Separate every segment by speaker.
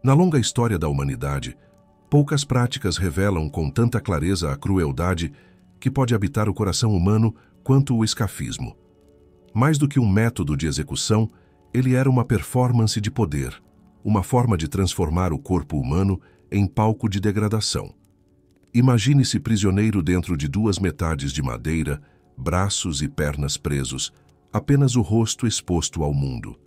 Speaker 1: Na longa história da humanidade, poucas práticas revelam com tanta clareza a crueldade que pode habitar o coração humano quanto o escafismo. Mais do que um método de execução, ele era uma performance de poder, uma forma de transformar o corpo humano em palco de degradação. Imagine-se prisioneiro dentro de duas metades de madeira, braços e pernas presos, apenas o rosto exposto ao mundo.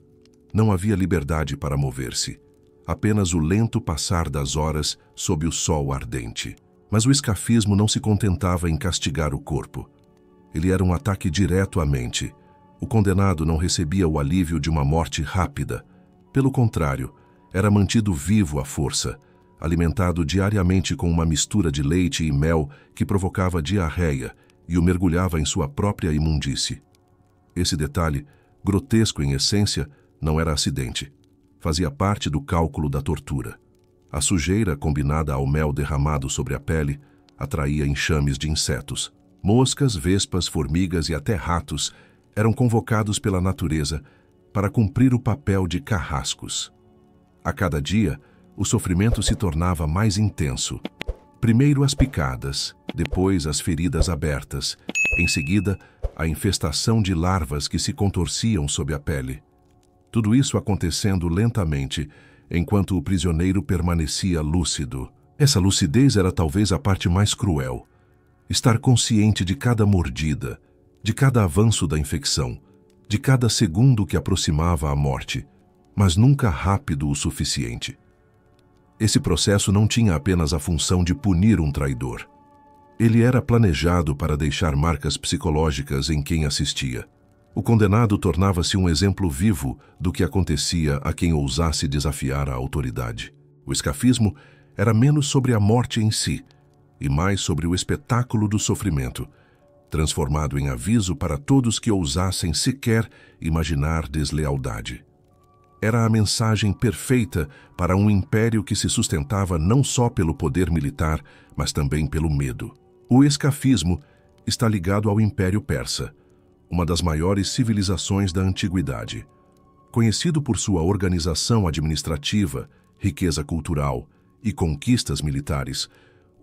Speaker 1: Não havia liberdade para mover-se, apenas o lento passar das horas sob o sol ardente. Mas o escafismo não se contentava em castigar o corpo. Ele era um ataque direto à mente. O condenado não recebia o alívio de uma morte rápida. Pelo contrário, era mantido vivo à força, alimentado diariamente com uma mistura de leite e mel que provocava diarreia e o mergulhava em sua própria imundície. Esse detalhe, grotesco em essência, não era acidente. Fazia parte do cálculo da tortura. A sujeira, combinada ao mel derramado sobre a pele, atraía enxames de insetos. Moscas, vespas, formigas e até ratos eram convocados pela natureza para cumprir o papel de carrascos. A cada dia, o sofrimento se tornava mais intenso. Primeiro as picadas, depois as feridas abertas, em seguida a infestação de larvas que se contorciam sob a pele. Tudo isso acontecendo lentamente, enquanto o prisioneiro permanecia lúcido. Essa lucidez era talvez a parte mais cruel. Estar consciente de cada mordida, de cada avanço da infecção, de cada segundo que aproximava a morte, mas nunca rápido o suficiente. Esse processo não tinha apenas a função de punir um traidor. Ele era planejado para deixar marcas psicológicas em quem assistia. O condenado tornava-se um exemplo vivo do que acontecia a quem ousasse desafiar a autoridade. O escafismo era menos sobre a morte em si, e mais sobre o espetáculo do sofrimento, transformado em aviso para todos que ousassem sequer imaginar deslealdade. Era a mensagem perfeita para um império que se sustentava não só pelo poder militar, mas também pelo medo. O escafismo está ligado ao Império Persa, uma das maiores civilizações da antiguidade. Conhecido por sua organização administrativa, riqueza cultural e conquistas militares,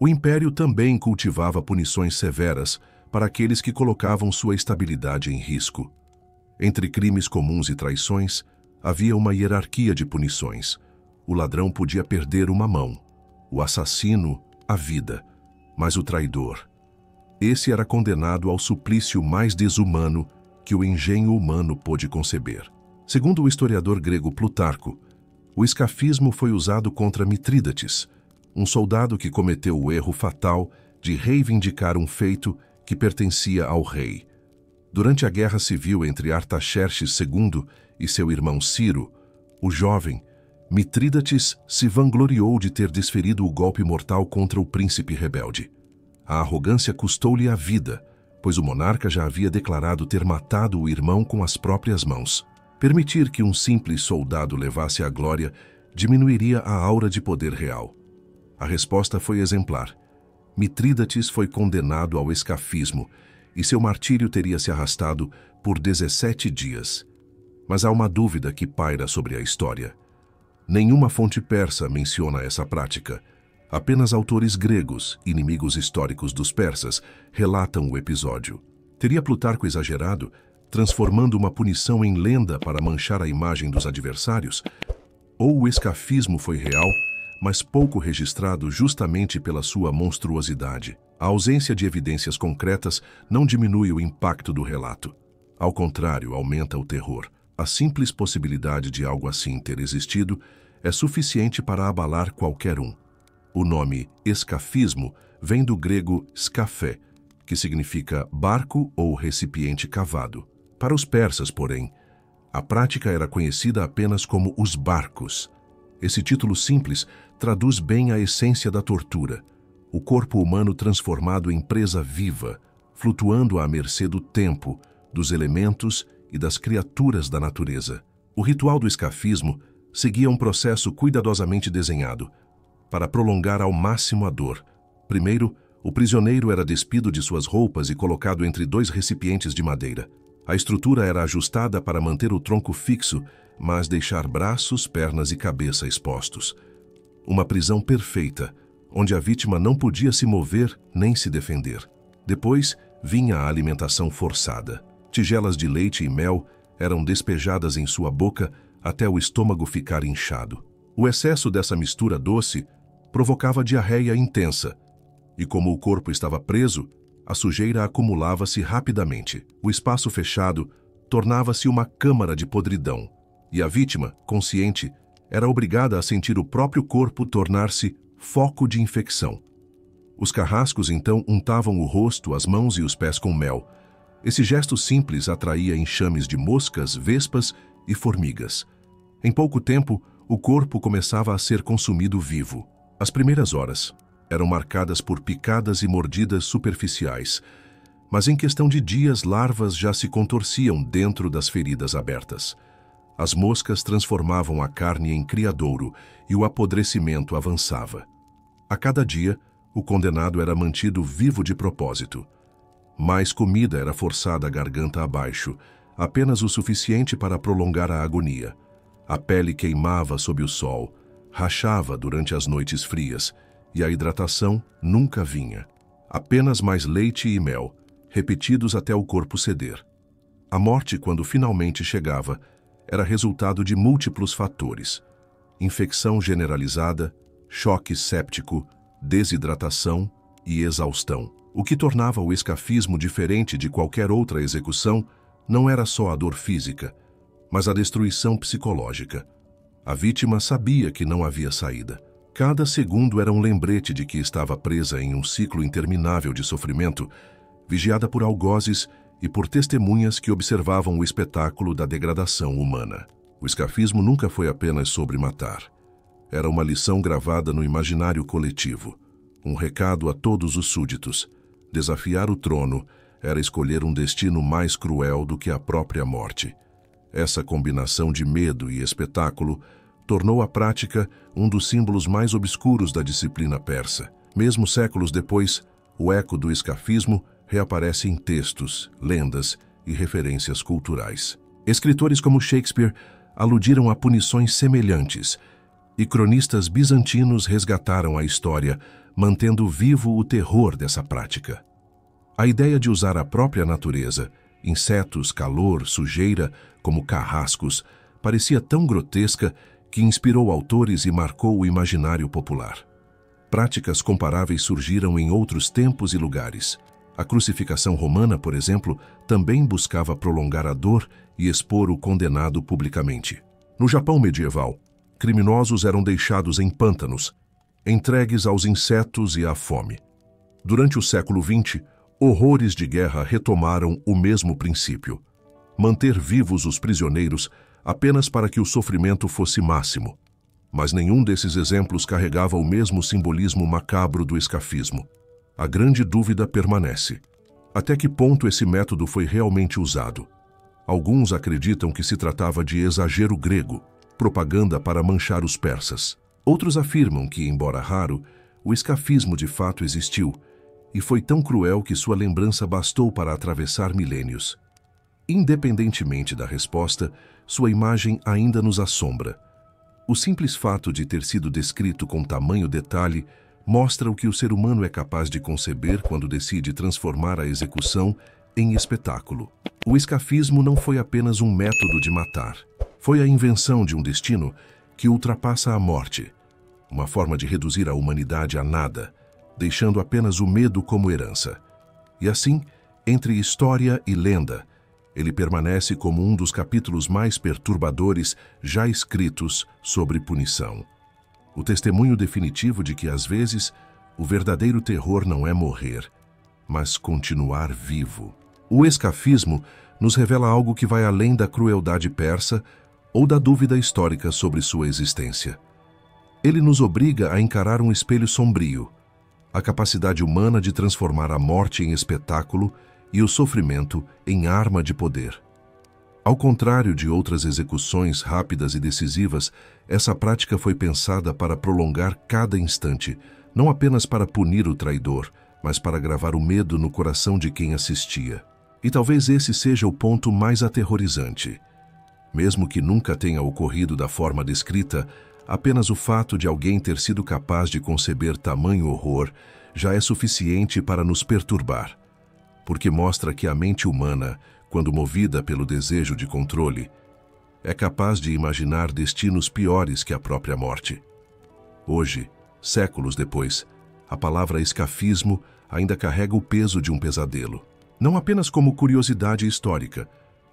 Speaker 1: o império também cultivava punições severas para aqueles que colocavam sua estabilidade em risco. Entre crimes comuns e traições, havia uma hierarquia de punições. O ladrão podia perder uma mão, o assassino, a vida, mas o traidor, esse era condenado ao suplício mais desumano que o engenho humano pôde conceber. Segundo o historiador grego Plutarco, o escafismo foi usado contra Mitrídates, um soldado que cometeu o erro fatal de reivindicar um feito que pertencia ao rei. Durante a guerra civil entre Artaxerxes II e seu irmão Ciro, o jovem, Mitrídates se vangloriou de ter desferido o golpe mortal contra o príncipe rebelde. A arrogância custou-lhe a vida, pois o monarca já havia declarado ter matado o irmão com as próprias mãos. Permitir que um simples soldado levasse a glória diminuiria a aura de poder real. A resposta foi exemplar. Mitrídates foi condenado ao escafismo e seu martírio teria se arrastado por 17 dias. Mas há uma dúvida que paira sobre a história. Nenhuma fonte persa menciona essa prática. Apenas autores gregos, inimigos históricos dos persas, relatam o episódio. Teria Plutarco exagerado, transformando uma punição em lenda para manchar a imagem dos adversários? Ou o escafismo foi real, mas pouco registrado justamente pela sua monstruosidade? A ausência de evidências concretas não diminui o impacto do relato. Ao contrário, aumenta o terror. A simples possibilidade de algo assim ter existido é suficiente para abalar qualquer um. O nome escafismo vem do grego skafé, que significa barco ou recipiente cavado. Para os persas, porém, a prática era conhecida apenas como os barcos. Esse título simples traduz bem a essência da tortura: o corpo humano transformado em presa viva, flutuando à mercê do tempo, dos elementos e das criaturas da natureza. O ritual do escafismo seguia um processo cuidadosamente desenhado para prolongar ao máximo a dor. Primeiro, o prisioneiro era despido de suas roupas e colocado entre dois recipientes de madeira. A estrutura era ajustada para manter o tronco fixo, mas deixar braços, pernas e cabeça expostos. Uma prisão perfeita, onde a vítima não podia se mover nem se defender. Depois, vinha a alimentação forçada. Tigelas de leite e mel eram despejadas em sua boca até o estômago ficar inchado. O excesso dessa mistura doce provocava diarreia intensa, e como o corpo estava preso, a sujeira acumulava-se rapidamente. O espaço fechado tornava-se uma câmara de podridão, e a vítima, consciente, era obrigada a sentir o próprio corpo tornar-se foco de infecção. Os carrascos então untavam o rosto, as mãos e os pés com mel. Esse gesto simples atraía enxames de moscas, vespas e formigas. Em pouco tempo, o corpo começava a ser consumido vivo. As primeiras horas eram marcadas por picadas e mordidas superficiais, mas em questão de dias, larvas já se contorciam dentro das feridas abertas. As moscas transformavam a carne em criadouro e o apodrecimento avançava. A cada dia, o condenado era mantido vivo de propósito. Mais comida era forçada a garganta abaixo, apenas o suficiente para prolongar a agonia. A pele queimava sob o sol, rachava durante as noites frias, e a hidratação nunca vinha. Apenas mais leite e mel, repetidos até o corpo ceder. A morte, quando finalmente chegava, era resultado de múltiplos fatores: infecção generalizada, choque séptico, desidratação e exaustão. O que tornava o escafismo diferente de qualquer outra execução não era só a dor física, mas a destruição psicológica. A vítima sabia que não havia saída. Cada segundo era um lembrete de que estava presa em um ciclo interminável de sofrimento, vigiada por algozes e por testemunhas que observavam o espetáculo da degradação humana. O escafismo nunca foi apenas sobre matar. Era uma lição gravada no imaginário coletivo, um recado a todos os súditos. Desafiar o trono era escolher um destino mais cruel do que a própria morte. Essa combinação de medo e espetáculo tornou a prática um dos símbolos mais obscuros da disciplina persa. Mesmo séculos depois, o eco do escafismo reaparece em textos, lendas e referências culturais. Escritores como Shakespeare aludiram a punições semelhantes, e cronistas bizantinos resgataram a história, mantendo vivo o terror dessa prática. A ideia de usar a própria natureza, insetos, calor, sujeira, como carrascos, parecia tão grotesca que inspirou autores e marcou o imaginário popular. Práticas comparáveis surgiram em outros tempos e lugares. A crucificação romana, por exemplo, também buscava prolongar a dor e expor o condenado publicamente. No Japão medieval, criminosos eram deixados em pântanos, entregues aos insetos e à fome. Durante o século XX, horrores de guerra retomaram o mesmo princípio: manter vivos os prisioneiros apenas para que o sofrimento fosse máximo. Mas nenhum desses exemplos carregava o mesmo simbolismo macabro do escafismo. A grande dúvida permanece: até que ponto esse método foi realmente usado? Alguns acreditam que se tratava de exagero grego, propaganda para manchar os persas. Outros afirmam que, embora raro, o escafismo de fato existiu, e foi tão cruel que sua lembrança bastou para atravessar milênios. Independentemente da resposta, sua imagem ainda nos assombra. O simples fato de ter sido descrito com tamanho detalhe mostra o que o ser humano é capaz de conceber quando decide transformar a execução em espetáculo. O escafismo não foi apenas um método de matar. Foi a invenção de um destino que ultrapassa a morte, uma forma de reduzir a humanidade a nada, deixando apenas o medo como herança. E assim, entre história e lenda, ele permanece como um dos capítulos mais perturbadores já escritos sobre punição. O testemunho definitivo de que, às vezes, o verdadeiro terror não é morrer, mas continuar vivo. O escafismo nos revela algo que vai além da crueldade persa ou da dúvida histórica sobre sua existência. Ele nos obriga a encarar um espelho sombrio, a capacidade humana de transformar a morte em espetáculo e o sofrimento em arma de poder. Ao contrário de outras execuções rápidas e decisivas, essa prática foi pensada para prolongar cada instante, não apenas para punir o traidor, mas para gravar o medo no coração de quem assistia. E talvez esse seja o ponto mais aterrorizante. Mesmo que nunca tenha ocorrido da forma descrita, apenas o fato de alguém ter sido capaz de conceber tamanho horror já é suficiente para nos perturbar, porque mostra que a mente humana, quando movida pelo desejo de controle, é capaz de imaginar destinos piores que a própria morte. Hoje, séculos depois, a palavra escafismo ainda carrega o peso de um pesadelo, não apenas como curiosidade histórica,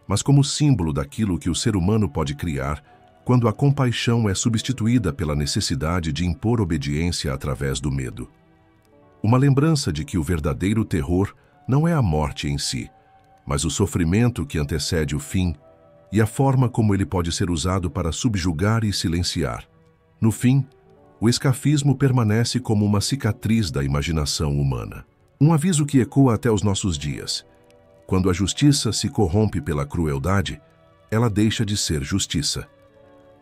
Speaker 1: mas como símbolo daquilo que o ser humano pode criar quando a compaixão é substituída pela necessidade de impor obediência através do medo. Uma lembrança de que o verdadeiro terror não é a morte em si, mas o sofrimento que antecede o fim e a forma como ele pode ser usado para subjugar e silenciar. No fim, o escafismo permanece como uma cicatriz da imaginação humana. Um aviso que ecoa até os nossos dias. Quando a justiça se corrompe pela crueldade, ela deixa de ser justiça.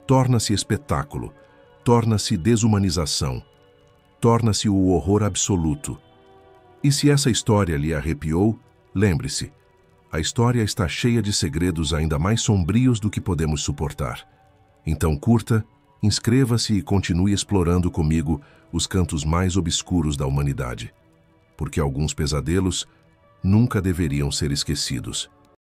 Speaker 1: Torna-se espetáculo, torna-se desumanização, torna-se o horror absoluto. E se essa história lhe arrepiou, lembre-se, a história está cheia de segredos ainda mais sombrios do que podemos suportar. Então curta, inscreva-se e continue explorando comigo os cantos mais obscuros da humanidade, porque alguns pesadelos nunca deveriam ser esquecidos.